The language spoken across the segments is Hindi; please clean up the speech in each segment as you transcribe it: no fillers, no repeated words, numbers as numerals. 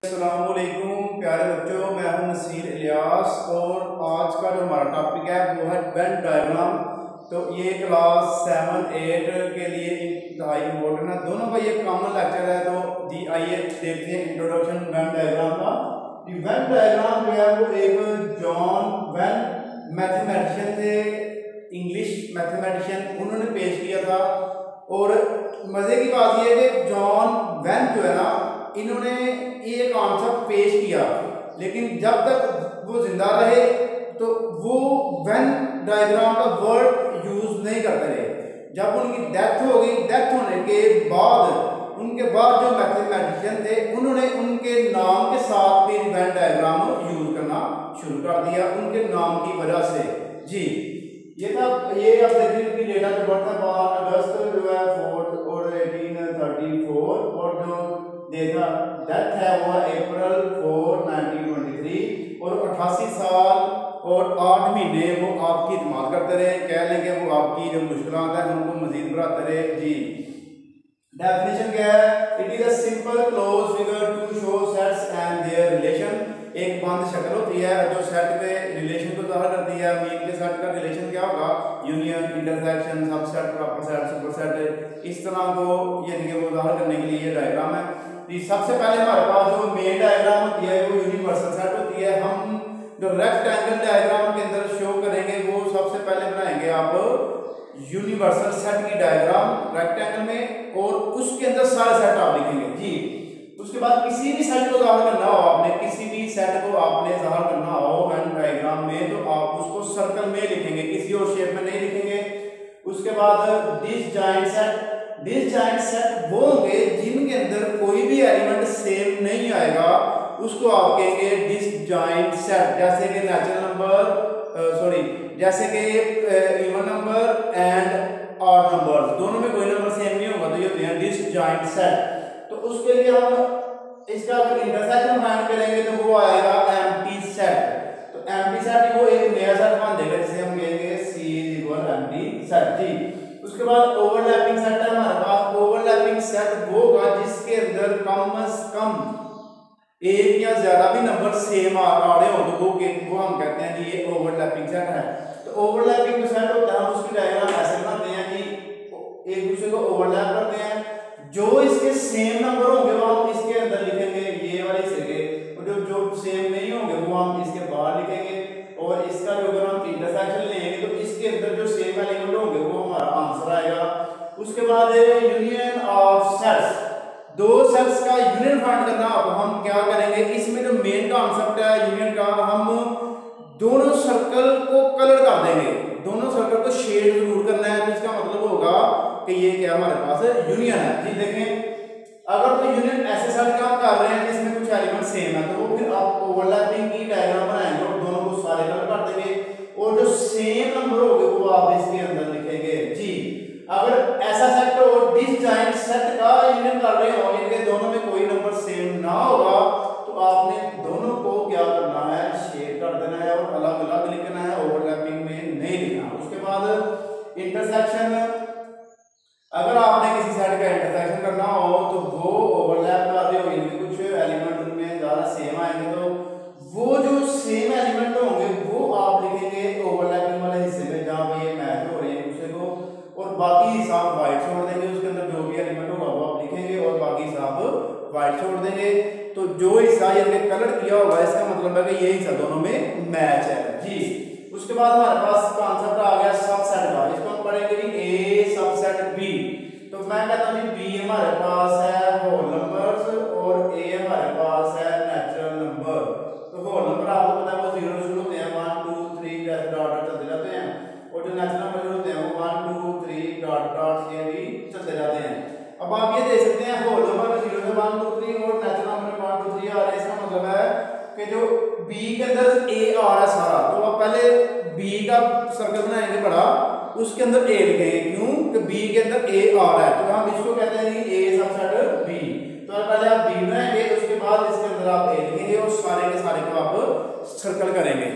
अस्सलामुअलैकुम प्यारे बच्चों, मैं हूं नसीर इलियास और आज का जो हमारा टॉपिक है वो है वेन डायग्राम। तो ये क्लास 7-8 के लिए इंतहाई इम्पोर्टेंट है, दोनों का ये कॉमन लेक्चर है। तो जी आइए देखते हैं इंट्रोडक्शन वेन डायग्राम का। वेन डायग्राम जो है वो एक जॉन वेन मैथमेटिशियन थे, इंग्लिश मैथमेटिशियन, उन्होंने पेश किया था। और मजे की बात यह है कि जॉन वेन जो है ना, इन्होंने ये कॉन्सेप्ट पेश किया, लेकिन जब तक वो जिंदा रहे तो वो वेन डायग्राम का वर्ड यूज नहीं करते रहे। जब उनकी डेथ हो गई, डेथ होने के बाद उनके बाद जो मैथमेटिशियन थे उन्होंने उनके नाम के साथ फिर वेन डायग्राम यूज करना शुरू कर दिया, उनके नाम की वजह से। जी ये अब देखिए कि डेट ऑफ बर्थ है 12 अगस्त जो है 4 और 1834 और जो देखा डेथ है वो अप्रैल 4 1923 और 88 साल और 8 महीने वो आपकी इस्तेमाल करते रहे। कह लें कि वो आपकी जो मुश्किलात है उनको मजीद बढ़ाते रहे। जी डेफिनेशन क्या है? It is a simple close figure to show sets and their relation. एक बंद शक्ल होती है जो सेट के रिलेशन को ज़ाहिर करती है। मीन के सेट का रिलेशन क्या होगा? Union, intersection, subset, proper set, superset, इस तरह को यानी कि वो ज़ाहिर करने के लिए ये डायग्राम है। सबसे पहले हमारे पास जो मेन डायग्राम होती है वो यूनिवर्सल सेट होती है। हम जो रेक्टेंगल डायग्राम के अंदर शो करेंगे वो सबसे पहले बनाएंगे आप यूनिवर्सल सेट की डायग्राम रेक्टेंगल में, और उसके अंदर सारे सेट आप लिखेंगे। जी उसके बाद किसी भी सेट को ज़ाहिर करना हो आपने, किसी भी सेट को आपने ज़ाहिर करना हो वेन डायग्राम में, तो आप उसको सर्कल में लिखेंगे, किसी और शेप में नहीं लिखेंगे। उसके बाद डिसजॉइंट सेट, डिसजॉइंट सेट वो होंगे जिनके अंदर कोई भी एलिमेंट सेम नहीं आएगा, उसको आप कहेंगे डिसजॉइंट सेट। जैसे कि नेचुरल नंबर जैसे कि even number and odd number, दोनों में कोई नंबर सेम नहीं होगा, तो ये होते हैं डिसजॉइंट सेट। तो उसके लिए हम इसका अगर इंटरसेक्शन फाइंड करेंगे तो वो आएगा एम्प्टी सेट। तो एम्प्टी सेट वो एक नया सेट बन देगा जिसे हम कहेंगे C = एम्प्टी सेट। जी उसके बाद ओवरलैपिंग सेट है हमारे पास। ओवरलैपिंग सेट वो होगा जिसके अंदर कम से कम एक या ज्यादा भी नंबर सेम आ रहे हो तो वो हम कहते हैं कि ये ओवरलैपिंग सेट है। तो ओवरलैपिंग जो सेट होता है हम उसकी डायग्राम ऐसे बनाते हैं कि एक दूसरे को ओवरलैप करते हैं। जो इसके सेम नंबर होंगे वो हम इसके अंदर लिखेंगे, ये वाले हिस्से के, और जो सेम नहीं होंगे वो हम इसके बाहर लिखेंगे। और इसका जो अगर हम इंटरसेक्शन लेंगे तो इसके अंदर जो सेम एलिमेंट होंगे वो हमारा आंसर आएगा। उसके बाद यूनियन ऑफ सेट्स, दो सेट्स का यूनियन फाइंड करना। अब हम क्या करेंगे, इसमें जो मेन कॉन्सेप्ट है यूनियन का, हम दोनों सर्कल को कलर कर देंगे, दोनों सर्कल को शेड जरूर करना है। तो इसका मतलब होगा कि ये क्या हमारे पास यूनियन है। जी देखें, अगर तो यूनियन ऐसे सेट का हम कर रहे हैं जिसमें कुछ एलिमेंट सेम है, तो वो फिर आप ओवरलैपिंग की डायग्राम बनाएंगे और दोनों को सारे कलर कर देंगे, और जो सेम नंबर होंगे वो आप इसके अंदर लिखेंगे। जी अगर ऐसा सेट हो डिसजॉइंट सेट का यूनियन कर रहे हो, इनके दोनों में कोई नंबर सेम ना होगा, तो आपने दोनों को क्या करना है, शेड कर देना है और अलग अलग लिखना है, ओवरलैपिंग में नहीं लिखना। उसके बाद इंटरसेक्शन, अगर आपने किसी सेट का इंटरसेक्शन करना हो तो वो ओवरलैप कर रहे हो, इनमें कुछ एलिमेंट उनमें ज़्यादा सेम आएंगे, तो वो जो सेम एलिमेंट होंगे वो आप लिखेंगे ओवरलैपिंग वाले हिस्से में जहाँ पे ये मैच हो रहे हैं एक दूसरे को, और बाकी हिसाब वाइट छोड़ देंगे। उसके अंदर जो भी एलिमेंट होगा वो आप लिखेंगे और बाकी हिसाब वाइट छोड़ देंगे। तो जो हिस्सा ये कलर किया होगा इसका मतलब है कि ये हिस्सा दोनों में मैच है। जी उसके बाद हमारे पास कॉन्सेप्ट आ गया सबसेट का। इसको हम पढ़ेंगे कि A सबसेट B। तो मैं कहता हूँ B हमारे पास है होल नंबर्स और A हमारे पास है नेचुरल नंबर। तो होल नंबर आपको पता है वो 0 शुरू होते हैं, 1 2 3 जैसे डॉट डॉट चलते जाते हैं, और जो नेचुरल नंबर होते हैं वो 1 2 3 डॉट डॉट ये भी चलते जाते हैं। अब आप ये देख सकते हैं होल नंबर में 0 से 1 2 3 और नेचुरल नंबर में 1 2 3 आ रहे हैं। इसका मतलब है कि जो B के अंदर A आ रहा है सारा, तो आप पहले B का सर्कल बनाएंगे बड़ा, उसके अंदर A लिखेंगे। क्यों? कि B के अंदर A आ रहा है, तो हम इसको कहते हैं कि A सबसेट B। तो पहले आप B बनाएंगे, उसके बाद इसके अंदर आप A लिखेंगे और सारे के सारे को आप सर्कल करेंगे।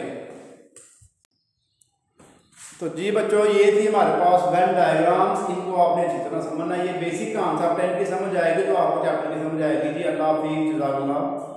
तो जी बच्चों, ये थी हमारे पास वेन डायग्राम्स। इनको आपने अच्छी तरह समझना, ये बेसिक कॉन्सेप्ट है, इनकी समझ आएगी तो आपको चैप्टर की समझ आएगी। जी अल्लाह हाफिज़, जज़ाकल्लाह।